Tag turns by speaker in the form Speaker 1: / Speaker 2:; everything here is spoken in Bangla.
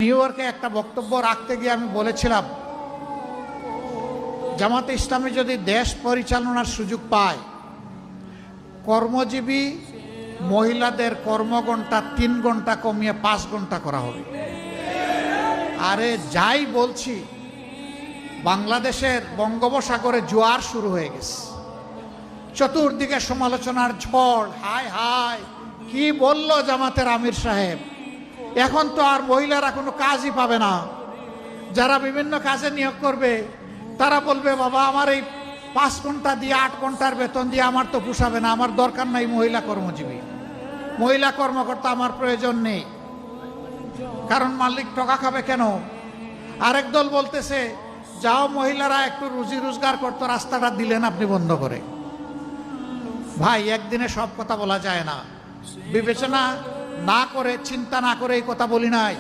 Speaker 1: নিউ ইয়র্কে একটা বক্তব্য রাখতে গিয়ে আমি বলেছিলাম, জামাতে ইসলামী যদি দেশ পরিচালনার সুযোগ পায়, কর্মজীবী মহিলাদের কর্মঘণ্টা 3 ঘন্টা কমিয়ে 5 ঘন্টা করা হবে। আরে যাই বলছি, বাংলাদেশের বঙ্গোপসাগরে জোয়ার শুরু হয়ে গেছে, চতুর্দিকে সমালোচনার ঝড়। হায় হায়, কি বলল জামাতের আমির সাহেব, এখন তো আর মহিলারা কোনো কাজই পাবে না। যারা বিভিন্ন কাজে নিয়োগ করবে তারা বলবে, বাবা আমার এই 5 ঘন্টা দিয়ে 8 ঘন্টার বেতন দিয়ে আমার তো পোষাবে না, আমার দরকার নাই মহিলা কর্মজীবী, মহিলা কর্মকর্তা আমার প্রয়োজন নেই। কারণ মালিক টাকা খাবে কেন? আরেক দল বলতেছে, যাও মহিলারা একটু রুজি রোজগার করতো, রাস্তাটা দিলেন আপনি বন্ধ করে। ভাই, একদিনে সব কথা বলা যায় না। বিবেচনা না করে, চিন্তা না করে এই কথা বলি নাই।